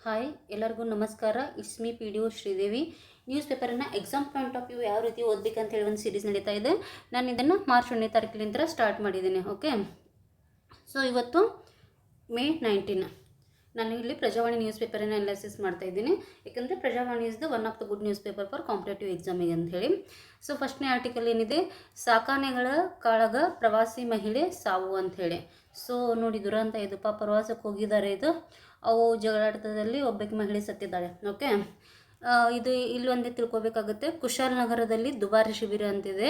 Hi ಎಲ್ಲರಿಗೂ ನಮಸ್ಕಾರ. It's me P D O Sridevi. News ಪೇಪರನ್ನು ಎಕ್ಸಾಮ್ ಪಾಯಿಂಟ್ ಆಫ್ ವ್ಯೂ ಯಾವ ರೀತಿ ಓದಬೇಕಂತ ಹೇಳಿ ಒಂದು ಸೀರೀಸ್ ನಡೀತಾ ಇದೆ. ನಾನು ಇದನ್ನು ಮಾರ್ಚ್ 1ನೇ ತಾರೀಕಿನಿಂದ ಸ್ಟಾರ್ಟ್ ಮಾಡಿದ್ದೀನಿ. ಓಕೆ, ಸೊ ಇವತ್ತು ಮೇ 19. ನಾನು ಇಲ್ಲಿ ಪ್ರಜಾವಾಣಿ ನ್ಯೂಸ್ ಪೇಪರನ್ನು ಅನಾಲಿಸಿಸ್ ಮಾಡ್ತಾ ಇದ್ದೀನಿ. ಯಾಕಂದರೆ Prajavani is the one of the good news paper for competitive ಎಕ್ಸಾಮಿಗೆ ಅಂತ ಹೇಳಿ. ಸೊ ಫಸ್ಟ್ನೇ ಆರ್ಟಿಕಲ್ ಏನಿದೆ, ಸಾಕಾನೆಗಳ ಕಾಳಗ ಪ್ರವಾಸಿ ಮಹಿಳೆ ಸಾವು ಅಂಥೇಳಿ. ಸೊ ನೋಡಿ, ದುರಂತ ಇದು. ಪ್ರವಾಸಕ್ಕೆ ಹೋಗಿದ್ದಾರೆ. ಇದು ಅವು ಜಗಳಾಟದಲ್ಲಿ ಒಬ್ಬಕ್ಕೆ ಮಹಿಳೆ ಸತ್ತಿದ್ದಾಳೆ. ಓಕೆ, ಇದು ಇಲ್ಲೊಂದೇ ತಿಳ್ಕೊಬೇಕಾಗುತ್ತೆ. ಕುಶಾಲನಗರದಲ್ಲಿ ದುಬಾರಿ ಶಿಬಿರ ಅಂತಿದೆ.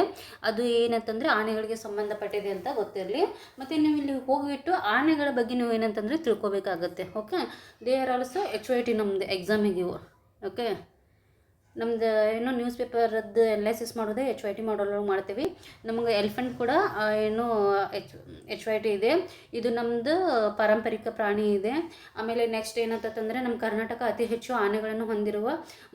ಅದು ಏನಂತಂದರೆ ಆನೆಗಳಿಗೆ ಸಂಬಂಧಪಟ್ಟಿದೆ ಅಂತ ಗೊತ್ತಿರಲಿ. ಮತ್ತು ನೀವು ಇಲ್ಲಿ ಹೋಗಿಬಿಟ್ಟು ಆನೆಗಳ ಬಗ್ಗೆ ನೀವು ಏನಂತಂದರೆ ತಿಳ್ಕೊಬೇಕಾಗತ್ತೆ. Okay, they are also HYT ನಮ್ಮದು ಎಕ್ಸಾಮಿಗೆ ಇವು. ಓಕೆ, ನಮ್ದು ಏನೋ ನ್ಯೂಸ್ ಪೇಪರದ್ದು ಅನಾಲಿಸಿಸ್ ಮಾಡೋದೇ HYT ಮಾಡಲು ಮಾಡ್ತೀವಿ. ನಮಗೆ ಎಲಿಫೆಂಟ್ ಕೂಡ ಏನು HYT ಇದೆ. ಇದು ನಮ್ಮದು ಪಾರಂಪರಿಕ ಪ್ರಾಣಿ ಇದೆ. ಆಮೇಲೆ ನೆಕ್ಸ್ಟ್ ಏನಂತಂದರೆ ನಮ್ಮ ಕರ್ನಾಟಕ ಅತಿ ಹೆಚ್ಚು ಆನೆಗಳನ್ನು ಹೊಂದಿರುವ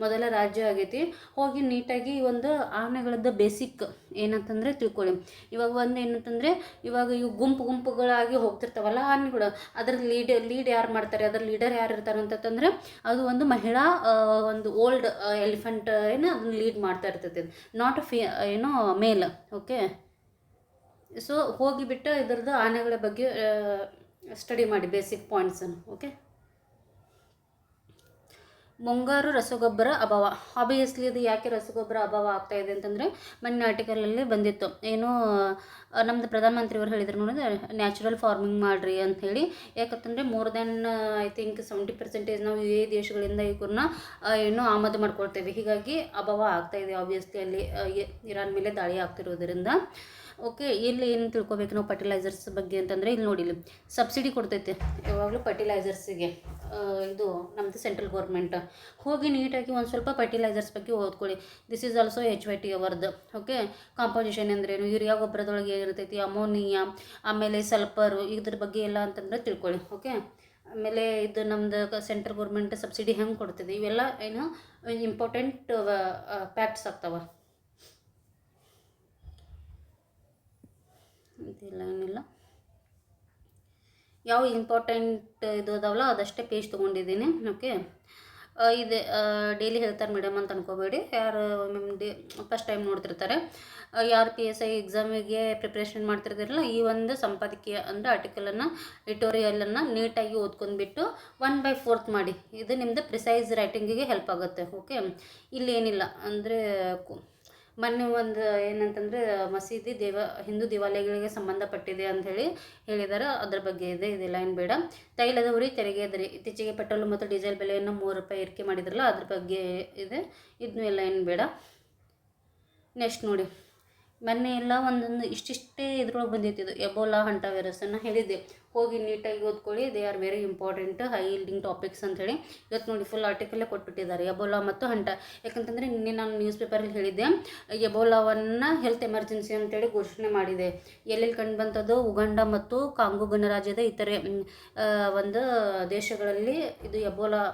ಮೊದಲ ರಾಜ್ಯ ಆಗೈತಿ. ಹೋಗಿ ನೀಟಾಗಿ ಒಂದು ಆನೆಗಳದ್ದು ಬೇಸಿಕ್ ಏನಂತಂದರೆ ತಿಳ್ಕೊಳ್ಳಿ. ಇವಾಗ ಒಂದು ಏನಂತಂದರೆ, ಇವಾಗ ಇವು ಗುಂಪುಗಳಾಗಿ ಹೋಗ್ತಿರ್ತಾವಲ್ಲ ಆನೆಗಳು, ಅದ್ರ ಲೀಡ್ ಯಾರು ಮಾಡ್ತಾರೆ, ಅದ್ರ ಲೀಡರ್ ಯಾರು ಇರ್ತಾರೆ ಅಂತಂದರೆ ಅದು ಒಂದು ಮಹಿಳಾ ಒಂದು ಓಲ್ಡ್ ಎಲಿಫೆಂಟ್ ಏನು ಅದನ್ನ ಲೀಡ್ ಮಾಡ್ತಾ ಇರ್ತೈತಿ. ನಾಟ್ ಏನೋ ಮೇಲ್. ಓಕೆ, ಸೊ ಹೋಗಿಬಿಟ್ಟು ಇದ್ರದ್ದು ಆನೆಗಳ ಬಗ್ಗೆ ಸ್ಟಡಿ ಮಾಡಿ ಬೇಸಿಕ್ ಪಾಯಿಂಟ್ಸನ್ನು. ಓಕೆ, ಮುಂಗಾರು ರಸಗೊಬ್ಬರ ಅಭಾವ. ಆಬ್ವಿಯಸ್ಲಿ ಇದು ಯಾಕೆ ರಸಗೊಬ್ಬರ ಅಭಾವ ಆಗ್ತಾ ಇದೆ ಅಂತಂದರೆ, ಮೊನ್ನೆ ಆರ್ಟಿಕಲಲ್ಲಿ ಬಂದಿತ್ತು. ಏನು ನಮ್ಮದು ಪ್ರಧಾನಮಂತ್ರಿಯವರು ಹೇಳಿದ್ರು ನೋಡಿದ್ರೆ, ನ್ಯಾಚುರಲ್ ಫಾರ್ಮಿಂಗ್ ಮಾಡಿರಿ ಅಂಥೇಳಿ. ಯಾಕಂತಂದರೆ ಮೋರ್ ದೆನ್ ಐ ಥಿಂಕ್ 70% ನಾವು ದೇಶಗಳಿಂದ ಇವ್ರನ್ನ ಏನು ಆಮದು ಮಾಡ್ಕೊಳ್ತೇವೆ. ಹೀಗಾಗಿ ಅಭಾವ ಆಗ್ತಾಯಿದೆ. ಆಬ್ವಿಯಸ್ಲಿ ಅಲ್ಲಿ ಇರಾನ್ ಮೇಲೆ ದಾಳಿ ಆಗ್ತಿರೋದ್ರಿಂದ. ಓಕೆ, ಇಲ್ಲಿ ಏನು ತಿಳ್ಕೊಬೇಕು ನಾವು ಫರ್ಟಿಲೈಸರ್ಸ್ ಬಗ್ಗೆ ಅಂತಂದರೆ, ಇಲ್ಲಿ ನೋಡಿ, ಇಲ್ಲಿ ಸಬ್ಸಿಡಿ ಕೊಡ್ತೈತೆ ಯಾವಾಗಲೂ ಫರ್ಟಿಲೈಸರ್ಸಿಗೆ. ಇದು ನಮ್ಮದು ಸೆಂಟ್ರಲ್ ಗೌರ್ಮೆಂಟ್. ಹೋಗಿ ನೀಟಾಗಿ ಒಂದು ಸ್ವಲ್ಪ ಫರ್ಟಿಲೈಸರ್ಸ್ ಬಗ್ಗೆ ಓದ್ಕೊಳ್ಳಿ. ದಿಸ್ ಈಸ್ ಆಲ್ಸೋ HYT ಅವರ್ದು. ಓಕೆ, ಕಾಂಪೋಸಿಷನ್ ಅಂದ್ರೇನು, ಯೂರಿಯಾ ಗೊಬ್ಬರದೊಳಗೆ ಏನಿರ್ತೈತಿ, ಅಮೋನಿಯಾ, ಆಮೇಲೆ ಸಲ್ಫರು, ಇದ್ರ ಬಗ್ಗೆ ಎಲ್ಲ ಅಂತಂದರೆ ತಿಳ್ಕೊಳ್ಳಿ. ಓಕೆ, ಆಮೇಲೆ ಇದು ನಮ್ಮದು ಸೆಂಟ್ರಲ್ ಗೌರ್ಮೆಂಟ್ ಸಬ್ಸಿಡಿ ಹೆಂಗೆ ಕೊಡ್ತಿದೆ, ಇವೆಲ್ಲ ಏನು ಇಂಪಾರ್ಟೆಂಟ್ ಫ್ಯಾಕ್ಟ್ಸ್ ಆಗ್ತಾವೆ. ಇದೆಲ್ಲ ಏನಿಲ್ಲ, ಯಾವ ಇಂಪಾರ್ಟೆಂಟ್ ಇದು ಅದಾವಲ್ಲ ಅದಷ್ಟೇ ಪೇಜ್ ತೊಗೊಂಡಿದ್ದೀನಿ. ಓಕೆ, ಇದೆ ಡೈಲಿ ಹೇಳ್ತಾರೆ ಮೇಡಮ್ ಅಂತ ಅನ್ಕೋಬೇಡಿ. ಯಾರು ಫಸ್ಟ್ ಟೈಮ್ ನೋಡ್ತಿರ್ತಾರೆ, ಯಾರು PSI ಎಕ್ಸಾಮಿಗೆ ಪ್ರಿಪ್ರೇಷನ್ ಮಾಡ್ತಿರ್ತಾರಲ್ಲ, ಈ ಒಂದು ಸಂಪಾದಕೀಯ ಅಂದರೆ ಆರ್ಟಿಕಲನ್ನು, ಎಡಿಟೋರಿಯಲನ್ನು ನೀಟಾಗಿ ಓದ್ಕೊಂಡ್ಬಿಟ್ಟು 1/4 ಮಾಡಿ. ಇದು ನಿಮ್ಮದು ಪ್ರಿಸೈಸ್ ರೈಟಿಂಗಿಗೆ ಹೆಲ್ಪ್ ಆಗುತ್ತೆ. ಓಕೆ, ಇಲ್ಲೇನಿಲ್ಲ ಅಂದರೆ ಮೊನ್ನೆ ಒಂದು ಏನಂತಂದರೆ ಮಸೀದಿ ಹಿಂದೂ ದೇವಾಲಯಗಳಿಗೆ ಸಂಬಂಧಪಟ್ಟಿದೆ ಅಂಥೇಳಿ ಹೇಳಿದ್ದಾರೆ. ಅದ್ರ ಬಗ್ಗೆ ಇದೆ. ಇದೆಲ್ಲ ಏನು ಬೇಡ. ತೈಲದ ಉರಿ ತೆರಿಗೆ ದರಿ. ಇತ್ತೀಚೆಗೆ ಪೆಟ್ರೋಲ್ ಮತ್ತು ಡೀಸೆಲ್ ಬೆಲೆಯನ್ನು 3 ರೂಪಾಯಿ ಏರಿಕೆ ಮಾಡಿದ್ರಲ್ಲ, ಅದ್ರ ಬಗ್ಗೆ ಇದೆ. ಇದನ್ನು ಎಲ್ಲ ಏನು ಬೇಡ. ನೆಕ್ಸ್ಟ್ ನೋಡಿ, ಮೊನ್ನೆ ಎಲ್ಲ ಒಂದೊಂದು ಇಷ್ಟಿಷ್ಟೇ ಇದ್ರೊಳಗೆ ಬಂದಿತ್ತು. ಎಬೋಲಾ ಹಂಟಾ ವೈರಸನ್ನು ಹೇಳಿದ್ದೆ. ಹೋಗಿ ನೀಟಾಗಿ ಓದ್ಕೊಳ್ಳಿ. They are very important high yielding topics ಅಂಥೇಳಿ. ಇವತ್ತು ನೋಡಿ ಫುಲ್ ಆರ್ಟಿಕಲ್ಲೇ ಕೊಟ್ಬಿಟ್ಟಿದ್ದಾರೆ, ಎಬೋಲಾ ಮತ್ತು ಹಂಟಾ. ಯಾಕಂತಂದರೆ ನಿನ್ನೆ ನಾನು ನ್ಯೂಸ್ ಪೇಪರಲ್ಲಿ ಹೇಳಿದ್ದೆ, ಎಬೋಲಾವನ್ನು ಹೆಲ್ತ್ ಎಮರ್ಜೆನ್ಸಿ ಅಂತೇಳಿ ಘೋಷಣೆ ಮಾಡಿದೆ. ಎಲ್ಲೆಲ್ಲಿ ಕಂಡು ಬಂತದ್ದು, ಉಗಾಂಡ ಮತ್ತು ಕಾಂಗೋ ಗಣರಾಜ್ಯದ ಇತರೆ ಒಂದು ದೇಶಗಳಲ್ಲಿ ಇದು ಎಬೋಲಾ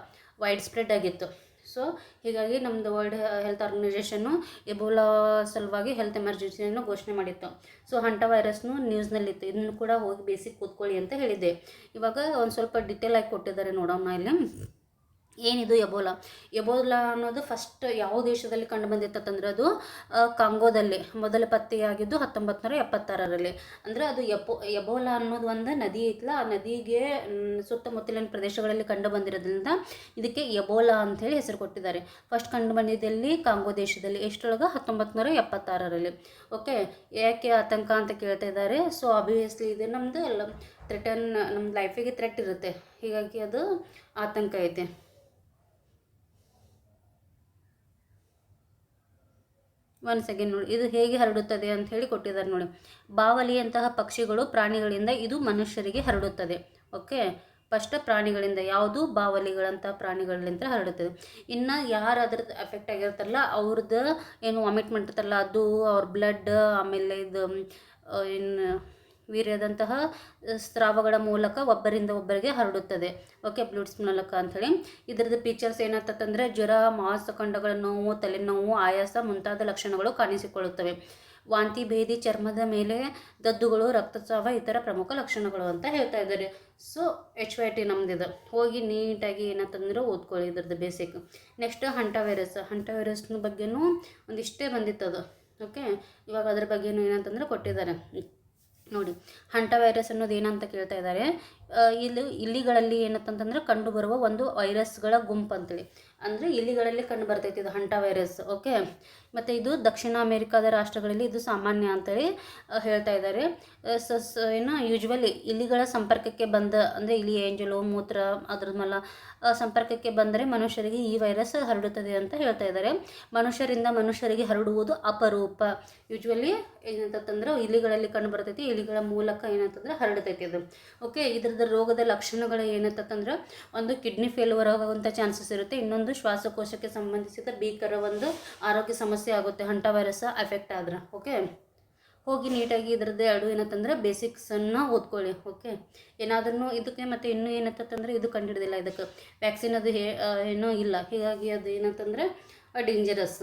ವೈಡ್ ಸ್ಪ್ರೆಡ್ ಆಗಿತ್ತು. ಸೊ ಹೀಗಾಗಿ ನಮ್ಮದು ವರ್ಲ್ಡ್ ಹೆಲ್ತ್ ಆರ್ಗನೈಜೇಷನ್ನು ಎಬೋಲಾ ಸಲುವಾಗಿ ಹೆಲ್ತ್ ಎಮರ್ಜೆನ್ಸಿಯನ್ನು ಘೋಷಣೆ ಮಾಡಿತ್ತು. ಸೊ ಹಂಟಾ ವೈರಸ್ನು ನ್ಯೂಸ್ನಲ್ಲಿತ್ತು. ಇದನ್ನು ಕೂಡ ಹೋಗಿ ಬೇಸಿಕ್ ಕೂತ್ಕೊಳ್ಳಿ ಅಂತ ಹೇಳಿದ್ದೆ. ಇವಾಗ ಒಂದು ಸ್ವಲ್ಪ ಡಿಟೇಲ್ ಆಗಿ ಕೊಟ್ಟಿದ್ದಾರೆ, ನೋಡೋಣ ಇಲ್ಲಿ. ಏನಿದು ಎಬೋಲಾ ಅನ್ನೋದು ಫಸ್ಟ್ ಯಾವ ದೇಶದಲ್ಲಿ ಕಂಡು ಬಂದಿತ್ತಂದ್ರೆ, ಅದು ಕಾಂಗೋದಲ್ಲಿ ಮೊದಲ ಪತ್ತೆಯಾಗಿದ್ದು 1976ರಲ್ಲಿ. ಅಂದರೆ ಅದು ಎಬೋಲಾ ಅನ್ನೋದು ಒಂದು ನದಿ ಐತಲ್ಲ, ಆ ನದಿಗೆ ಸುತ್ತಮುತ್ತಲಿನ ಪ್ರದೇಶಗಳಲ್ಲಿ ಕಂಡು ಬಂದಿರೋದ್ರಿಂದ ಇದಕ್ಕೆ ಎಬೋಲಾ ಅಂಥೇಳಿ ಹೆಸರು ಕೊಟ್ಟಿದ್ದಾರೆ. ಫಸ್ಟ್ ಕಂಡು ಬಂದಿದ್ದಲ್ಲಿ ಕಾಂಗೋ ದೇಶದಲ್ಲಿ. ಎಷ್ಟರೊಳಗೆ 1976ರಲ್ಲಿ. ಓಕೆ, ಯಾಕೆ ಆತಂಕ ಅಂತ ಕೇಳ್ತಾ ಇದ್ದಾರೆ. ಸೊ ಆಬ್ವಿಯಸ್ಲಿ ಇದು ನಮ್ಮದು ನಮ್ಮ ಲೈಫಿಗೆ ಥ್ರೆಟ್ ಇರುತ್ತೆ. ಹೀಗಾಗಿ ಅದು ಆತಂಕ ಐತೆ. ಒನ್ ಸೆಕೆಂಡ್ ನೋಡಿ, ಇದು ಹೇಗೆ ಹರಡುತ್ತದೆ ಅಂತ ಹೇಳಿ ಕೊಟ್ಟಿದ್ದಾರೆ ನೋಡಿ. ಬಾವಲಿಯಂತಹ ಪಕ್ಷಿಗಳು, ಪ್ರಾಣಿಗಳಿಂದ ಇದು ಮನುಷ್ಯರಿಗೆ ಹರಡುತ್ತದೆ. ಓಕೆ, ಫಸ್ಟ್ ಪ್ರಾಣಿಗಳಿಂದ, ಯಾವುದು ಬಾವಲಿಗಳಂಥ ಪ್ರಾಣಿಗಳಿಂದ ಹರಡುತ್ತದೆ. ಇನ್ನು ಯಾರು ಅದ್ರದ್ದು ಎಫೆಕ್ಟ್ ಆಗಿರ್ತಾರಲ್ಲ, ಅವ್ರದ್ದು ಏನು ವಾಮಿಟ್ ಮಾಡಿರ್ತಾರಲ್ಲ, ಅದು ಅವ್ರ ಬ್ಲಡ್, ಆಮೇಲೆ ಇದು ಇನ್ನು ವೀರ್ಯದಂತಹ ಸ್ರಾವಗಳ ಮೂಲಕ ಒಬ್ಬರಿಂದ ಒಬ್ಬರಿಗೆ ಹರಡುತ್ತದೆ. ಓಕೆ, ಬ್ಲಡ್ಸ್ ಮೂಲಕ ಅಂಥೇಳಿ. ಇದರದ್ದು ಫೀಚರ್ಸ್ ಏನಂತಂದರೆ, ಜ್ವರ, ಮಾಂಸಖಂಡಗಳ ನೋವು, ತಲೆನೋವು, ಆಯಾಸ ಮುಂತಾದ ಲಕ್ಷಣಗಳು ಕಾಣಿಸಿಕೊಳ್ಳುತ್ತವೆ. ವಾಂತಿ ಭೇದಿ, ಚರ್ಮದ ಮೇಲೆ ದದ್ದುಗಳು, ರಕ್ತಸ್ರಾವ ಇತರ ಪ್ರಮುಖ ಲಕ್ಷಣಗಳು ಅಂತ ಹೇಳ್ತಾ ಇದ್ದಾರೆ. ಸೊ HYT ನಮ್ದಿದೆ, ಹೋಗಿ ನೀಟಾಗಿ ಏನಂತಂದ್ರೆ ಓದ್ಕೊಳ್ಳಿ ಇದ್ರದ್ದು ಬೇಸಿಕ್. ನೆಕ್ಸ್ಟ್ ಹಂಟಾ ವೈರಸ್ನ ಬಗ್ಗೆನೂ ಒಂದಿಷ್ಟೇ ಬಂದಿತ್ತದು. ಓಕೆ, ಇವಾಗ ಅದ್ರ ಬಗ್ಗೆನೂ ಏನಂತಂದ್ರೆ ಕೊಟ್ಟಿದ್ದಾರೆ ನೋಡಿ. ಹಂಟಾ ವೈರಸ್ ಅನ್ನೋದು ಏನಂತ ಕೇಳ್ತಾ ಇದ್ದಾರೆ. ಇಲಿಗಳಲ್ಲಿ ಏನಂತಂದ್ರೆ ಕಂಡು ಬರುವ ಒಂದು ವೈರಸ್ಗಳ ಗುಂಪು ಅಂತೇಳಿ, ಅಂದರೆ ಇಲಿಗಳಲ್ಲಿ ಕಂಡು ಬರ್ತೈತಿ ಇದು ಹಂಟಾ ವೈರಸ್. ಓಕೆ, ಮತ್ತು ಇದು ದಕ್ಷಿಣ ಅಮೇರಿಕಾದ ರಾಷ್ಟ್ರಗಳಲ್ಲಿ ಇದು ಸಾಮಾನ್ಯ ಅಂತೇಳಿ ಹೇಳ್ತಾ ಇದ್ದಾರೆ. ಯೂಶ್ವಲಿ ಇಲಿಗಳ ಸಂಪರ್ಕಕ್ಕೆ ಬಂದ, ಅಂದರೆ ಇಲಿ ಏಂಜಲು ಮೂತ್ರ ಅದ್ರ ಮಲ ಸಂಪರ್ಕಕ್ಕೆ ಬಂದರೆ ಮನುಷ್ಯರಿಗೆ ಈ ವೈರಸ್ ಹರಡುತ್ತದೆ ಅಂತ ಹೇಳ್ತಾ ಇದ್ದಾರೆ. ಮನುಷ್ಯರಿಂದ ಮನುಷ್ಯರಿಗೆ ಹರಡುವುದು ಅಪರೂಪ. ಯೂಶ್ವಲಿ ಏನಂತಂದ್ರೆ ಇಲಿಗಳಲ್ಲಿ ಕಂಡು ಬರ್ತೈತಿ, ಇಲಿಗಳ ಮೂಲಕ ಏನಂತಂದ್ರೆ ಹರಡ್ತೈತಿ ಅದು. ಓಕೆ, ಇದ್ರದ್ದು ರೋಗದ ಲಕ್ಷಣಗಳು ಏನಂತಂದ್ರೆ ಒಂದು ಕಿಡ್ನಿ ಫೇಲ್ಯೂರ್ ಆಗುವಂಥ ಚಾನ್ಸಸ್ ಇರುತ್ತೆ, ಇನ್ನೊಂದು ಶ್ವಾಸಕೋಶಕ್ಕೆ ಸಂಬಂಧಿಸಿದ ಭೀಕರ ಒಂದು ಆರೋಗ್ಯ ಸಮಸ್ಯೆ ಆಗುತ್ತೆ ಹಂಟಾ ವೈರಸ್ ಎಫೆಕ್ಟ್ ಆದ್ರೆ. ಓಕೆ, ಹೋಗಿ ನೀಟಾಗಿ ಇದ್ರದ್ದು ಎರಡು ಏನಂತಂದ್ರೆ ಬೇಸಿಕ್ಸನ್ನು ಓದ್ಕೊಳ್ಳಿ. ಓಕೆ, ಏನಾದ್ರೂ ಇದಕ್ಕೆ ಮತ್ತು ಇನ್ನೂ ಏನಂತಂದ್ರೆ ಇದು ಕಂಡುಹಿಡಿದಿಲ್ಲ, ಇದಕ್ಕೆ ವ್ಯಾಕ್ಸಿನ್ ಅದು ಏನೂ ಇಲ್ಲ, ಹೀಗಾಗಿ ಅದು ಏನಂತಂದ್ರೆ ಡೇಂಜರಸ್.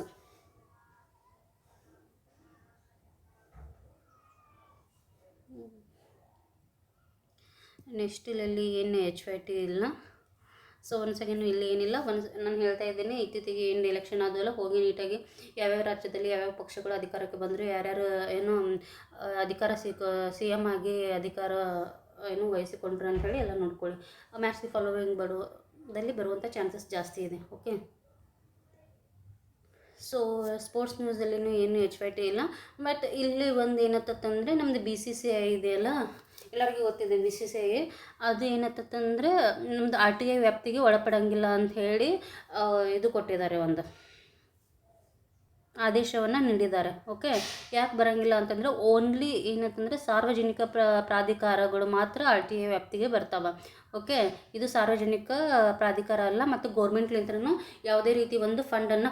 ನೆಕ್ಸ್ಟ್ ಇಲ್ಲಿ ಏನು HYT ಇಲ್ಲ. ಸೊ ಒಂದು ಸೆಕೆಂಡ್ ಇಲ್ಲಿ ಏನಿಲ್ಲ. ನಾನು ಹೇಳ್ತಾ ಇದ್ದೀನಿ, ಇತ್ತೀಚೆಗೆ ಏನು ಎಲೆಕ್ಷನ್ ಆದಲ್ಲ, ಹೋಗಿ ನೀಟಾಗಿ ಯಾವ್ಯಾವ ರಾಜ್ಯದಲ್ಲಿ ಯಾವ್ಯಾವ ಪಕ್ಷಗಳು ಅಧಿಕಾರಕ್ಕೆ ಬಂದರು, ಯಾರ್ಯಾರು ಏನು ಅಧಿಕಾರ CM ಆಗಿ ಅಧಿಕಾರ ಏನು ವಹಿಸಿಕೊಂಡ್ರು ಅಂಥೇಳಿ ಎಲ್ಲ ನೋಡ್ಕೊಳ್ಳಿ. ಮ್ಯಾಚ್ ದಿ ಫಾಲೋವಿಂಗ್ ಬರುವಂಥ ಚಾನ್ಸಸ್ ಜಾಸ್ತಿ ಇದೆ. ಓಕೆ, ಸೊ ಸ್ಪೋರ್ಟ್ಸ್ ನ್ಯೂಸಲ್ಲಿನೂ ಏನು HYT ಇಲ್ಲ. ಬಟ್ ಇಲ್ಲಿ ಒಂದು ಏನತ್ತಂದರೆ ನಮ್ಮದು BCCI ಇದೆಯಲ್ಲ, ಎಲ್ಲರಿಗೂ ಗೊತ್ತಿದೆ BCCI. ಅದು ಏನತ್ತಂದರೆ ನಮ್ಮದು RTI ವ್ಯಾಪ್ತಿಗೆ ಒಳಪಡಂಗಿಲ್ಲ ಅಂಥೇಳಿ ಇದು ಕೊಟ್ಟಿದ್ದಾರೆ, ಒಂದು ಆದೇಶವನ್ನು ನೀಡಿದ್ದಾರೆ. ಓಕೆ, ಯಾಕೆ ಬರೋಂಗಿಲ್ಲ ಅಂತಂದರೆ ಓನ್ಲಿ ಏನಂತಂದರೆ ಸಾರ್ವಜನಿಕ ಪ್ರಾಧಿಕಾರಗಳು ಮಾತ್ರ RTI ವ್ಯಾಪ್ತಿಗೆ ಬರ್ತಾವೆ. ಓಕೆ, ಇದು ಸಾರ್ವಜನಿಕ ಪ್ರಾಧಿಕಾರ ಅಲ್ಲ, ಮತ್ತು ಗೌರ್ಮೆಂಟ್ಲಿಂತನೂ ಯಾವುದೇ ರೀತಿ ಒಂದು ಫಂಡನ್ನು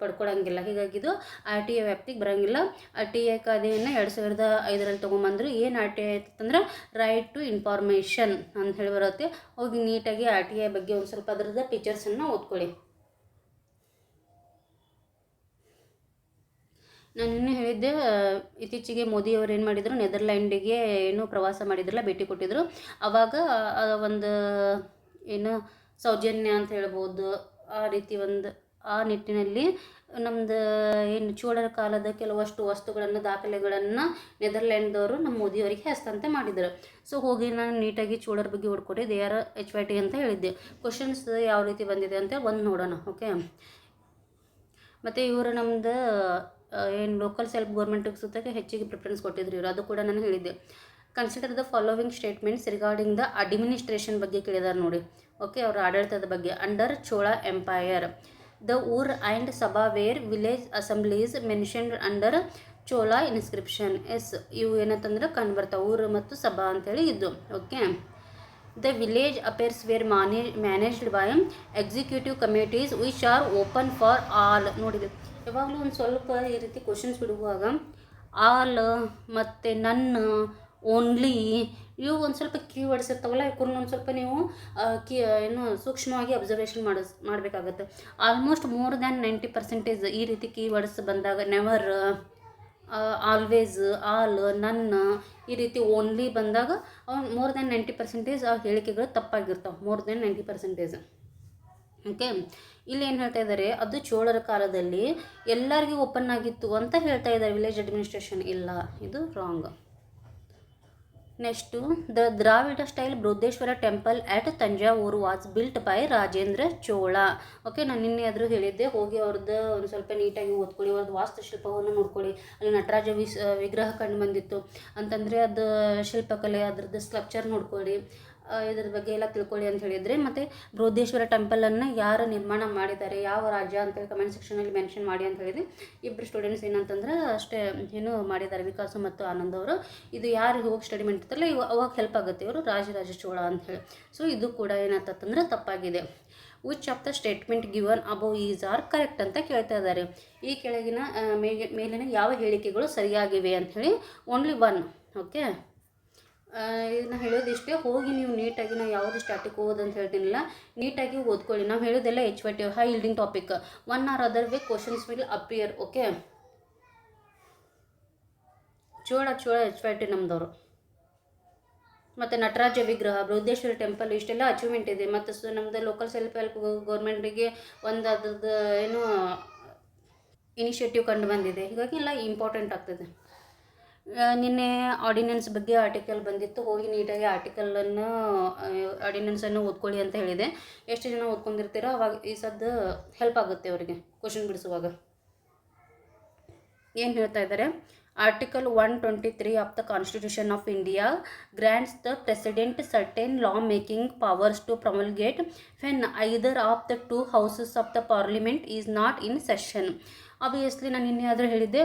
ಪಡ್ಕೊಳಂಗಿಲ್ಲ. ಹೀಗಾಗಿ ಇದು RTI ವ್ಯಾಪ್ತಿಗೆ ಬರೋಂಗಿಲ್ಲ. RTI ಕಾಯ್ದೆಯನ್ನು 2005ರಲ್ಲಿ ತೊಗೊಂಬಂದರು. ಏನು RTI ಆಯ್ತಂದ್ರೆ ರೈಟ್ ಟು ಇನ್ಫಾರ್ಮೇಷನ್ ಅಂತ ಹೇಳಿ ಬರುತ್ತೆ. ಹೋಗಿ ನೀಟಾಗಿ RTI ಬಗ್ಗೆ ಒಂದು ಸ್ವಲ್ಪ ಅದರದ್ದು ಫೀಚರ್ಸನ್ನು ಓದ್ಕೊಳ್ಳಿ. ನಾನು ಇನ್ನೂ ಹೇಳಿದ್ದೆ, ಇತ್ತೀಚೆಗೆ ಮೋದಿಯವರು ಏನು ಮಾಡಿದರು, ನೆದರ್ಲ್ಯಾಂಡಿಗೆ ಏನು ಪ್ರವಾಸ ಮಾಡಿದ್ರಲ್ಲ, ಭೇಟಿ ಕೊಟ್ಟಿದ್ದರು. ಆವಾಗ ಒಂದು ಏನು ಸೌಜನ್ಯ ಅಂತ ಹೇಳ್ಬೋದು, ಆ ರೀತಿ ಒಂದು ಆ ನಿಟ್ಟಿನಲ್ಲಿ ನಮ್ಮದು ಏನು ಚೋಳರ ಕಾಲದ ಕೆಲವಷ್ಟು ವಸ್ತುಗಳನ್ನು, ದಾಖಲೆಗಳನ್ನು ನೆದರ್ಲ್ಯಾಂಡ್ದವರು ನಮ್ಮ ಮೋದಿಯವರಿಗೆ ಹಸ್ತಾಂತರ ಮಾಡಿದರು. ಸೊ ಹೋಗಿ ನಾನು ನೀಟಾಗಿ ಚೋಳರ ಬಗ್ಗೆ ಓಡ್ಕೊಟ್ಟಿದ್ದೆ, ಯಾರು HYT ಅಂತ ಹೇಳಿದ್ದೆ. ಕ್ವಶನ್ಸ್ ಯಾವ ರೀತಿ ಬಂದಿದೆ ಅಂತ ಒಂದು ನೋಡೋಣ. ಓಕೆ, ಮತ್ತು ಇವರು ನಮ್ಮದು ಏನು ಲೋಕಲ್ ಸೆಲ್ಫ್ ಗೌರ್ಮೆಂಟಿಗೆ ಸುತ್ತಕ್ಕೆ ಹೆಚ್ಚಿಗೆ ಪ್ರಿಫರೆನ್ಸ್ ಕೊಟ್ಟಿದ್ರು ಇವರು, ಅದು ಕೂಡ ನಾನು ಹೇಳಿದ್ದೆ. Consider the following statements regarding the administration ಬಗ್ಗೆ ಕೇಳಿದಾರೆ ನೋಡಿ. ಓಕೆ, ಅವರ ಆಡಳಿತದ ಬಗ್ಗೆ. Under Chola empire the Ur and Sabha were village assemblies mentioned under Chola inscription. ಇವು ಏನಂತಂದ್ರೆ ಕಂಡು ಬರ್ತಾವೆ, ಊರು ಮತ್ತು ಸಭಾ ಅಂತೇಳಿ ಇದ್ದು. Okay, the village affairs were managed by executive committees which are open for all. ನೋಡಿದೆ, ಯಾವಾಗಲೂ ಒಂದು ಸ್ವಲ್ಪ ಈ ರೀತಿ ಕ್ವಶನ್ಸ್ ಬಿಡುವಾಗ ಆಲ್ ಮತ್ತು ನನ್ನ, ಓನ್ಲಿ, ಇವು ಒಂದು ಸ್ವಲ್ಪ ಕೀವರ್ಡ್ಸ್ ಇರ್ತಾವಲ್ಲ, ಇವಕ್ಕೂ ಒಂದು ಸ್ವಲ್ಪ ನೀವು ಏನು ಸೂಕ್ಷ್ಮವಾಗಿ ಅಬ್ಸರ್ವೇಷನ್ ಮಾಡಬೇಕಾಗತ್ತೆ. ಆಲ್ಮೋಸ್ಟ್ ಮೋರ್ ದ್ಯಾನ್ 90% ಈ ರೀತಿ ಕೀವರ್ಡ್ಸ್ ಬಂದಾಗ, ನೆವರ್, ಆಲ್ವೇಸ್, ಆಲ್, ನನ್ನ, ಈ ರೀತಿ ಓನ್ಲಿ ಬಂದಾಗ ಮೋರ್ ದ್ಯಾನ್ 90% ಆ ಹೇಳಿಕೆಗಳು ತಪ್ಪಾಗಿರ್ತಾವೆ, ಮೋರ್ ದ್ಯಾನ್ 90%. ಓಕೆ, ಇಲ್ಲಿ ಏನು ಹೇಳ್ತಾ ಇದ್ದಾರೆ, ಅದು ಚೋಳರ ಕಾಲದಲ್ಲಿ ಎಲ್ಲರಿಗೂ ಓಪನ್ ಆಗಿತ್ತು ಅಂತ ಹೇಳ್ತಾ ಇದ್ದಾರೆ, ವಿಲೇಜ್ ಅಡ್ಮಿನಿಸ್ಟ್ರೇಷನ್ ಇಲ್ಲ, ಇದು wrong. Next, the Dravida style Brihadeeswara temple at Thanjavur was built by Rajendra Chola. Okay, ನಾನು ನಿನ್ನೆ ಆದರೂ ಹೇಳಿದ್ದೆ, ಹೋಗಿ ಅವ್ರದ್ದು ಒಂದು ಸ್ವಲ್ಪ ನೀಟಾಗಿ ಓದ್ಕೊಳ್ಳಿ, ಅವ್ರದ್ದು ವಾಸ್ತುಶಿಲ್ಪವನ್ನು ನೋಡ್ಕೊಳ್ಳಿ. ಅಲ್ಲಿ ನಟರಾಜ ವಿಗ್ರಹ ಕಂಡು ಬಂದಿತ್ತು ಅಂತಂದರೆ ಅದು ಶಿಲ್ಪಕಲೆ, ಅದ್ರದ್ದು ಸ್ಟ್ರಕ್ಚರ್ ನೋಡ್ಕೊಳ್ಳಿ, ಇದ್ರ ಬಗ್ಗೆ ಎಲ್ಲ ತಿಳ್ಕೊಳ್ಳಿ ಅಂತ ಹೇಳಿದರೆ. ಮತ್ತು ಬೃಹದೇಶ್ವರ ಟೆಂಪಲನ್ನು ಯಾರು ನಿರ್ಮಾಣ ಮಾಡಿದ್ದಾರೆ, ಯಾವ ರಾಜ್ಯ ಅಂತೇಳಿ ಕಮೆಂಟ್ ಸೆಕ್ಷನಲ್ಲಿ ಮೆನ್ಷನ್ ಮಾಡಿ ಅಂತ ಹೇಳಿದ್ವಿ. ಇಬ್ಬರು ಸ್ಟೂಡೆಂಟ್ಸ್ ಏನಂತಂದ್ರೆ ಅಷ್ಟೇ ಏನು ಮಾಡಿದ್ದಾರೆ, ವಿಕಾಸ ಮತ್ತು ಆನಂದ್ ಅವರು. ಇದು ಯಾರು ಹೋಗಿ ಸ್ಟಡಿ ಮಾಡಿರ್ತಾರಲ್ಲ, ಅವಾಗ ಹೆಲ್ಪ್ ಆಗುತ್ತೆ, ಇವರು ರಾಜರಾಜ ಚೋಳ ಅಂತ ಹೇಳಿ. ಸೊ ಇದು ಕೂಡ ಏನಾಗ್ತಂದ್ರೆ ತಪ್ಪಾಗಿದೆ. Which of the statement given above is are correct ಅಂತ ಕೇಳ್ತಾ ಇದ್ದಾರೆ. ಈ ಕೆಳಗಿನ ಮೇಲಿನ ಯಾವ ಹೇಳಿಕೆಗಳು ಸರಿಯಾಗಿವೆ ಅಂಥೇಳಿ ಓನ್ಲಿ ಒನ್. ಓಕೆ, ಇದನ್ನ ಹೇಳೋದಿಷ್ಟೇ. ಹೋಗಿ ನೀವು ನೀಟಾಗಿ, ನಾವು ಯಾವುದು ಸ್ಟಾಟಿಕ್ ಓದಂತ ಹೇಳ್ತೀನಿಲ್ಲ, ನೀಟಾಗಿ ಓದ್ಕೊಳ್ಳಿ. ನಾವು ಹೇಳೋದೆಲ್ಲ HYT high yielding topic. One or other way questions will appear. Okay, Chola H5T ನಮ್ಮದವರು. ಮತ್ತು ನಟರಾಜ ವಿಗ್ರಹ, ಬೃಹದೇಶ್ವರ ಟೆಂಪಲ್, ಇಷ್ಟೆಲ್ಲ ಅಚೀವ್ಮೆಂಟ್ ಇದೆ. ಮತ್ತು ನಮ್ಮದು ಲೋಕಲ್ ಸೆಲ್ಫ್ ಹೆಲ್ಪ್ ಗೌರ್ಮೆಂಟಿಗೆ ಒಂದು ಅದ್ರದ್ದು ಏನು ಇನಿಷಿಯೇಟಿವ್ ಕಂಡು ಬಂದಿದೆ. ಹೀಗಾಗಿ ಎಲ್ಲ ಇಂಪಾರ್ಟೆಂಟ್ ಆಗ್ತದೆ. ನಿನ್ನೆ ಆರ್ಡಿನೆನ್ಸ್ ಬಗ್ಗೆ ಆರ್ಟಿಕಲ್ ಬಂದಿತ್ತು, ಹೋಗಿ ನೀಟಾಗಿ ಆರ್ಡಿನೆನ್ಸನ್ನು ಓದ್ಕೊಳ್ಳಿ ಅಂತ ಹೇಳಿದೆ. ಎಷ್ಟು ಜನ ಓದ್ಕೊಂಡಿರ್ತೀರೋ ಅವಾಗ ಈ ಸದ್ದು ಹೆಲ್ಪ್ ಆಗುತ್ತೆ ಅವರಿಗೆ ಕ್ವಶನ್ ಬಿಡಿಸುವಾಗ. ಏನು ಹೇಳ್ತಾ ಇದ್ದಾರೆ, article 123 of the constitution of India grants the president certain law making powers to promulgate when either of the two houses of the parliament is not in session. Obviously ನಾನು ಇನ್ನೇ ಆದರೂ ಹೇಳಿದ್ದೆ,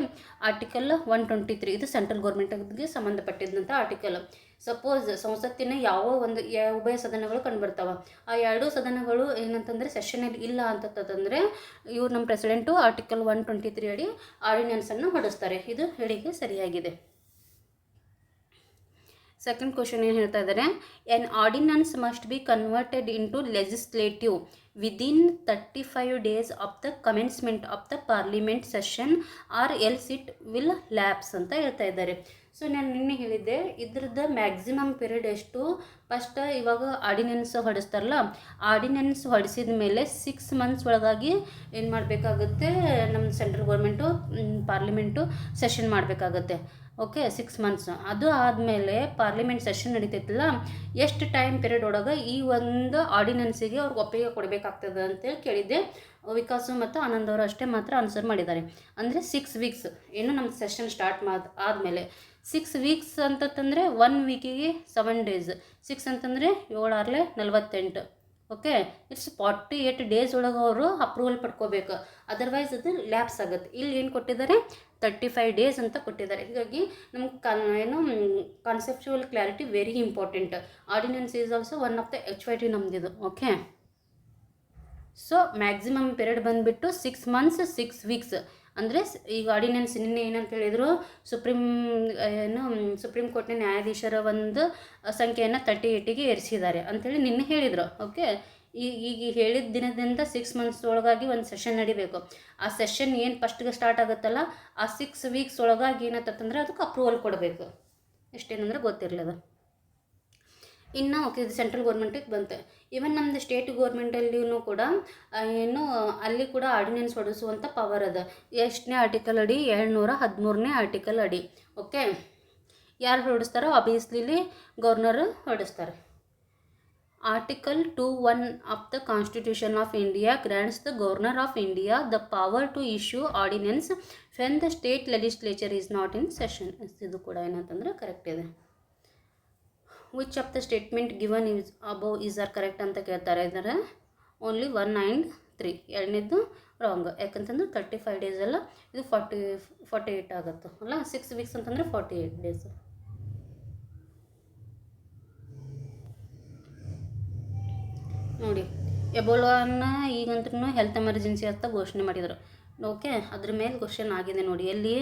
article 123 ಇದು central ಗೌರ್ಮೆಂಟ್ಗೆ ಸಂಬಂಧಪಟ್ಟಿದ್ದಂಥ article. Suppose ಸಂಸತ್ತಿನ ಉಭಯ ಸದನಗಳು ಕಂಡುಬರ್ತಾವೆ, ಆ ಎರಡೂ ಸದನಗಳು ಏನಂತಂದರೆ ಸೆಷನಲ್ಲಿ ಇಲ್ಲ ಅಂತಂದರೆ ಇವ್ರು ನಮ್ಮ ಪ್ರೆಸಿಡೆಂಟು ಆರ್ಟಿಕಲ್ 123 ಅಡಿ ಆರ್ಡಿನೆನ್ಸನ್ನು ಹೊರಡಿಸ್ತಾರೆ. ಇದು ಹೇಳಿಕೆ ಸರಿಯಾಗಿದೆ. ಸೆಕೆಂಡ್ ಕ್ವಶನ್ ಏನು ಹೇಳ್ತಾ ಇದ್ದಾರೆ, an ordinance must be converted into legislative within 35 days of the commencement of the parliament session or else it will lapse ಅಂತ ಹೇಳ್ತಾ ಇದ್ದಾರೆ. ಸೊ ನಾನು ನಿನ್ನೆ ಹೇಳಿದ್ದೆ ಇದ್ರದ್ದು ಮ್ಯಾಕ್ಸಿಮಮ್ ಪೀರಿಯಡ್ ಎಷ್ಟು. ಫಸ್ಟ್ ಇವಾಗ ಆರ್ಡಿನೆನ್ಸ್ ಹೊಡಿಸ್ತಾರಲ್ಲ, ಆರ್ಡಿನೆನ್ಸ್ ಹೊಡಿಸಿದ ಮೇಲೆ 6 months ಒಳಗಾಗಿ ಏನು ಮಾಡಬೇಕಾಗುತ್ತೆ, ನಮ್ಮ ಸೆಂಟ್ರಲ್ ಗೌರ್ಮೆಂಟು ಪಾರ್ಲಿಮೆಂಟು ಸೆಷನ್ ಮಾಡಬೇಕಾಗತ್ತೆ. Okay, 6 months. ಅದು ಆದಮೇಲೆ ಪಾರ್ಲಿಮೆಂಟ್ ಸೆಷನ್ ನಡೀತೈತಲ್ಲ, ಎಷ್ಟು ಟೈಮ್ ಪೀರಿಯಡ್ ಒಳಗೆ ಈ ಒಂದು ಆರ್ಡಿನೆನ್ಸಿಗೆ ಅವ್ರಿಗೆ ಒಪ್ಪಿಗೆ ಕೊಡಬೇಕಾಗ್ತದೆ ಅಂತೇಳಿ ಕೇಳಿದ್ದೆ. ವಿಕಾಸು ಮತ್ತು ಆನಂದ್ ಅವರು ಅಷ್ಟೇ ಮಾತ್ರ ಆನ್ಸರ್ ಮಾಡಿದ್ದಾರೆ. ಅಂದರೆ 6 weeks ಏನು ನಮ್ಮ ಸೆಷನ್ ಸ್ಟಾರ್ಟ್ ಆದಮೇಲೆ 6 weeks ಅಂತಂದರೆ 1 weekಗೆ 7 days, 6 ಅಂತಂದರೆ 7 × 6 = 48. ಓಕೆ, ಇಟ್ಸ್ 48 days ಒಳಗೆ ಅವರು ಅಪ್ರೂವಲ್ ಪಡ್ಕೋಬೇಕು, ಅದರ್ವೈಸ್ ಅದು ಲ್ಯಾಪ್ಸ್ ಆಗುತ್ತೆ. ಇಲ್ಲಿ ಏನು ಕೊಟ್ಟಿದ್ದಾರೆ, 35 days ಅಂತ ಕೊಟ್ಟಿದ್ದಾರೆ. ಹೀಗಾಗಿ ನಮ್ಗೆ ಏನು conceptual clarity very important. Ordinance is also one of the H5T ನಮ್ಮದಿದು. ಓಕೆ, ಸೊ ಮ್ಯಾಕ್ಸಿಮಮ್ ಪೀರಿಯಡ್ ಬಂದುಬಿಟ್ಟು 6 months 6 weeks. ಅಂದರೆ ಈಗ ಆರ್ಡಿನೆನ್ಸ್ ನಿನ್ನೆ ಏನಂತ ಹೇಳಿದರು, ಸುಪ್ರೀಂ ಕೋರ್ಟ್ನ ನ್ಯಾಯಾಧೀಶರ ಒಂದು ಸಂಖ್ಯೆಯನ್ನು 38ಗೆ ಏರಿಸಿದ್ದಾರೆ ಅಂಥೇಳಿ ನಿನ್ನೆ ಹೇಳಿದರು. ಓಕೆ, ಈಗ ಹೇಳಿದ ದಿನದಿಂದ 6 months ಒಳಗಾಗಿ ಒಂದು ಸೆಷನ್ ನಡಿಬೇಕು. ಆ ಸೆಷನ್ ಏನು ಫಸ್ಟ್ಗೆ ಸ್ಟಾರ್ಟ್ ಆಗುತ್ತಲ್ಲ, ಆ 6 weeks ಒಳಗಾಗಿ ಏನಾಗ್ತಂದ್ರೆ ಅದಕ್ಕೆ ಅಪ್ರೂವಲ್ ಕೊಡಬೇಕು. ಎಷ್ಟೇನಂದ್ರೆ ಗೊತ್ತಿರಲಿಲ್ಲ. ಇನ್ನು ಓಕೆ, ಇದು ಸೆಂಟ್ರಲ್ ಗೌರ್ಮೆಂಟಿಗೆ ಬಂತು. ಈವನ್ ನಮ್ಮದು ಸ್ಟೇಟ್ ಗೌರ್ಮೆಂಟಲ್ಲಿಯೂ ಕೂಡ ಏನು ಅಲ್ಲಿ ಕೂಡ ಆರ್ಡಿನೆನ್ಸ್ ಹೊಡಿಸುವಂಥ ಪವರ್ ಅದ. ಎಷ್ಟನೇ ಆರ್ಟಿಕಲ್ ಅಡಿ, 713ನೇ ಆರ್ಟಿಕಲ್ ಅಡಿ. ಓಕೆ, ಯಾರು ಹೊರಡಿಸ್ತಾರೋ ಆಬ್ವಿಯಸ್ಲಿ ಗವರ್ನರ್ ಹೊರಡಿಸ್ತಾರೆ. Article 21 of the constitution of India grants the governor of India the power to issue ordinance when the state legislature is not in session. ಇದು ಕೂಡ ಏನಂತಂದ್ರೆ ಕರೆಕ್ಟ್ ಇದೆ. Which of the statement given is above is are correct ಅಂತ ಕೇಳ್ತಾರೆ. ಇದ್ದಾರೆ only 1 and 3. ಎರಡನೇದು wrong. ಯಾಕಂತಂದ್ರೆ 35 days ಅಲ್ಲ, ಇದು 48 ಆಗುತ್ತೆ ಅಲ್ಲ. 6 weeks ಅಂತಂದರೆ 48 days. ನೋಡಿ, ಎಬೋಲಾನ ಈಗಂತೂ ಹೆಲ್ತ್ ಎಮರ್ಜೆನ್ಸಿ ಅಂತ ಘೋಷಣೆ ಮಾಡಿದರು. ಓಕೆ, ಅದ್ರ ಮೇಲೆ ಕ್ವಶನ್ ಆಗಿದೆ ನೋಡಿ ಎಲ್ಲಿ.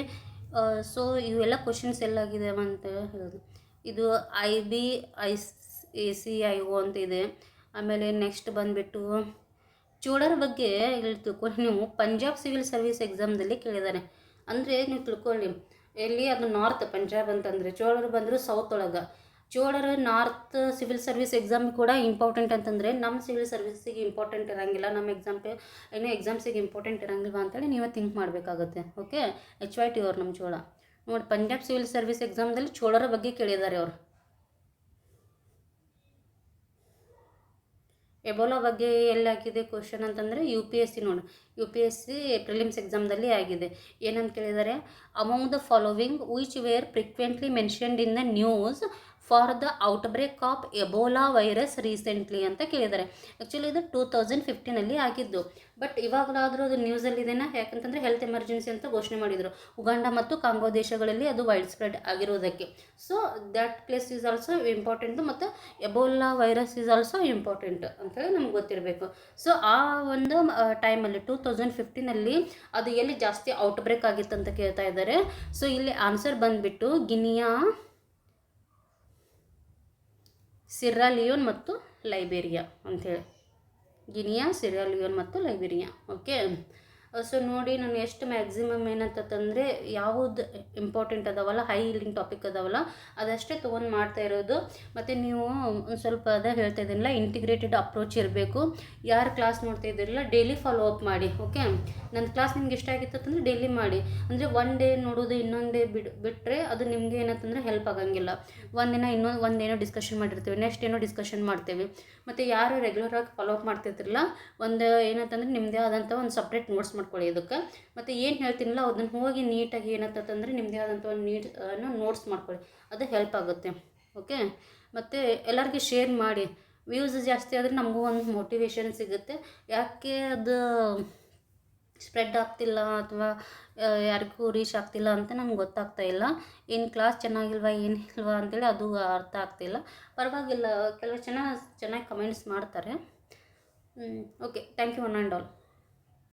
ಸೊ ಇವೆಲ್ಲ ಕ್ವಶನ್ಸ್ ಎಲ್ಲಾಗಿದೆ ಅಂತ ಹೇಳೋದು. ಇದು IBACIO ಅಂತ ಇದೆ. ಆಮೇಲೆ ನೆಕ್ಸ್ಟ್ ಬಂದುಬಿಟ್ಟು ಚೋಳರ ಬಗ್ಗೆ ಇಲ್ಲಿ ತಿಳ್ಕೊಂಡು ನೀವು ಪಂಜಾಬ್ ಸಿವಿಲ್ ಸರ್ವಿಸ್ ಎಕ್ಸಾಮ್ದಲ್ಲಿ ಕೇಳಿದ್ದಾರೆ. ಅಂದರೆ ನೀವು ತಿಳ್ಕೊಳ್ಳಿ, ಎಲ್ಲಿ ಅದು ನಾರ್ತ್ ಪಂಜಾಬ್ ಅಂತಂದರೆ, ಚೋಳರು ಬಂದರು ಸೌತ್ ಒಳಗೆ. ಚೋಳರು ನಾರ್ತ್ ಸಿವಿಲ್ ಸರ್ವಿಸ್ ಎಕ್ಸಾಮ್ ಕೂಡ ಇಂಪಾರ್ಟೆಂಟ್ ಅಂತಂದರೆ ನಮ್ಮ ಸಿವಿಲ್ ಸರ್ವಿಸಿಗೆ ಇಂಪಾರ್ಟೆಂಟ್ ಇರೋಂಗಿಲ್ಲ, ನಮ್ಮ ಎಕ್ಸಾಮ್ಸಿಗೆ ಇಂಪಾರ್ಟೆಂಟ್ ಇರೋಂಗಿಲ್ವ ಅಂತೇಳಿ ನೀವೇ ಥಿಂಕ್ ಮಾಡಬೇಕಾಗುತ್ತೆ. ಓಕೆ, H5T ಅವ್ರು ನಮ್ಮ ಚೋಳ ನೋಡಿ. ಪಂಜಾಬ್ ಸಿವಿಲ್ ಸರ್ವಿಸ್ ಎಕ್ಸಾಮ್ದಲ್ಲಿ ಚೋಳರ ಬಗ್ಗೆ ಕೇಳಿದ್ದಾರೆ ಅವರು. ಎಬೋಲಾ ಬಗ್ಗೆ ಎಲ್ಲಿ ಹಾಕಿದೆ ಕ್ವಶನ್ ಅಂತಂದರೆ UPSC ನೋಡಿ. UPSC ಪ್ರಿಲಿಮ್ಸ್ ಎಕ್ಸಾಮ್ದಲ್ಲಿ ಆಗಿದೆ. ಏನಂತ ಕೇಳಿದ್ದಾರೆ, among the following which were frequently mentioned in the news for the outbreak of Ebola virus recently ಅಂತ ಕೇಳಿದ್ದಾರೆ. ಆ್ಯಕ್ಚುಲಿ ಇದು 2015 ಆಗಿದ್ದು, ಬಟ್ ಇವಾಗಲಾದರೂ ಅದು ನ್ಯೂಸಲ್ಲಿದೆನಾ, ಯಾಕಂತಂದರೆ ಹೆಲ್ತ್ ಎಮರ್ಜೆನ್ಸಿ ಅಂತ ಘೋಷಣೆ ಮಾಡಿದರು. ಉಗಾಂಡ ಮತ್ತು ಕಾಂಗೋ ದೇಶಗಳಲ್ಲಿ ಅದು ವೈಡ್ ಸ್ಪ್ರೆಡ್ ಆಗಿರೋದಕ್ಕೆ. So that place is also important, ಮತ್ತು Ebola virus is also important ಅಂತೇಳಿ ನಮ್ಗೆ ಗೊತ್ತಿರಬೇಕು. ಸೊ ಆ ಒಂದು ಟೈಮಲ್ಲಿ 2015 ಅದು ಎಲ್ಲಿ ಜಾಸ್ತಿ ಔಟ್ಬ್ರೇಕ್ ಆಗಿತ್ತು ಅಂತ ಕೇಳ್ತಾ ಇದ್ದಾರೆ. ಸೊ ಇಲ್ಲಿ ಆನ್ಸರ್ ಬಂದುಬಿಟ್ಟು ಗಿನಿಯಾ, ಸಿರ್ರಾ ಲಿಯೋನ್ ಮತ್ತು ಲೈಬೇರಿಯಾ ಅಂಥೇಳಿ. ಗಿನಿಯಾ, ಸಿರ್ರಾ ಲಿಯೋನ್ ಮತ್ತು ಲೈಬೇರಿಯಾ. ಓಕೆ, ಸೊ ನೋಡಿ ನಾನು ಎಷ್ಟು ಮ್ಯಾಕ್ಸಿಮಮ್ ಏನಂತಂದರೆ ಯಾವುದು ಇಂಪಾರ್ಟೆಂಟ್ ಅದಾವಲ್ಲ, ಹೈ ಇಲ್ಲಿಂಗ್ ಟಾಪಿಕ್ ಅದಾವಲ್ಲ ಅದಷ್ಟೇ ತೊಗೊಂಡು ಮಾಡ್ತಾ ಇರೋದು. ಮತ್ತು ನೀವು ಒಂದು ಸ್ವಲ್ಪ ಅದೇ ಹೇಳ್ತಾ ಇದ್ದೀನಲ್ಲ, ಇಂಟಿಗ್ರೇಟೆಡ್ ಅಪ್ರೋಚ್ ಇರಬೇಕು. ಯಾರು ಕ್ಲಾಸ್ ನೋಡ್ತಾ ಇದ್ದೀರಲ್ಲ ಡೈಲಿ ಫಾಲೋ ಅಪ್ ಮಾಡಿ. ಓಕೆ, ನನ್ನ ಕ್ಲಾಸ್ ನಿಮ್ಗೆ ಇಷ್ಟ ಆಗಿತ್ತು ಅಂತಂದರೆ ಡೈಲಿ ಮಾಡಿ. ಅಂದರೆ ಒನ್ ಡೇ ನೋಡೋದು ಇನ್ನೊಂದು ಡೇ ಬಿಟ್ಟರೆ ಅದು ನಿಮಗೆ ಏನಂತಂದರೆ ಹೆಲ್ಪ್ ಆಗಂಗಿಲ್ಲ. ಒಂದೇನೋ ಡಿಸ್ಕಷನ್ ಮಾಡಿರ್ತೀವಿ, ನೆಕ್ಸ್ಟ್ ಏನೋ ಡಿಸ್ಕಷನ್ ಮಾಡ್ತೇವೆ. ಮತ್ತು ಯಾರು ರೆಗ್ಯುಲರಾಗಿ ಫಾಲೋ ಅಪ್ ಮಾಡ್ತಿರ್ತಿರಲ್ಲ, ಒಂದು ಏನಂತಂದರೆ ನಿಮ್ಮದೇ ಆದಂಥ ಒಂದು ಸಪ್ರೇಟ್ ನೋಟ್ಸ್ ಮಾಡ್ಕೊಳ್ಳಿ ಇದಕ್ಕೆ. ಮತ್ತು ಏನು ಹೇಳ್ತೀನಲ್ಲ ಅದನ್ನು ಹೋಗಿ ನೀಟಾಗಿ ಏನಂತಂದರೆ ನಿಮ್ಮದೇ ಆದಂಥ ಒಂದು ನೋಟ್ಸ್ ಮಾಡ್ಕೊಳ್ಳಿ, ಅದು ಹೆಲ್ಪ್ ಆಗುತ್ತೆ. ಓಕೆ, ಮತ್ತು ಎಲ್ಲರಿಗೂ ಶೇರ್ ಮಾಡಿ. ವ್ಯೂಸ್ ಜಾಸ್ತಿ ಆದರೆ ನಮಗೂ ಒಂದು ಮೋಟಿವೇಶನ್ ಸಿಗುತ್ತೆ. ಯಾಕೆ ಅದು ಸ್ಪ್ರೆಡ್ ಆಗ್ತಿಲ್ಲ ಅಥವಾ ಯಾರಿಗೂ ರೀಚ್ ಆಗ್ತಿಲ್ಲ ಅಂತ ನಮ್ಗೆ ಗೊತ್ತಾಗ್ತಾ ಇಲ್ಲ. ಏನು ಕ್ಲಾಸ್ ಚೆನ್ನಾಗಿಲ್ವಾ ಏನಿಲ್ವಾ ಅಂತೇಳಿ ಅದು ಅರ್ಥ ಆಗ್ತಿಲ್ಲ. ಪರವಾಗಿಲ್ಲ, ಕೆಲವು ಚೆನ್ನಾಗಿ ಕಮೆಂಟ್ಸ್ ಮಾಡ್ತಾರೆ. Okay, thank you one and all.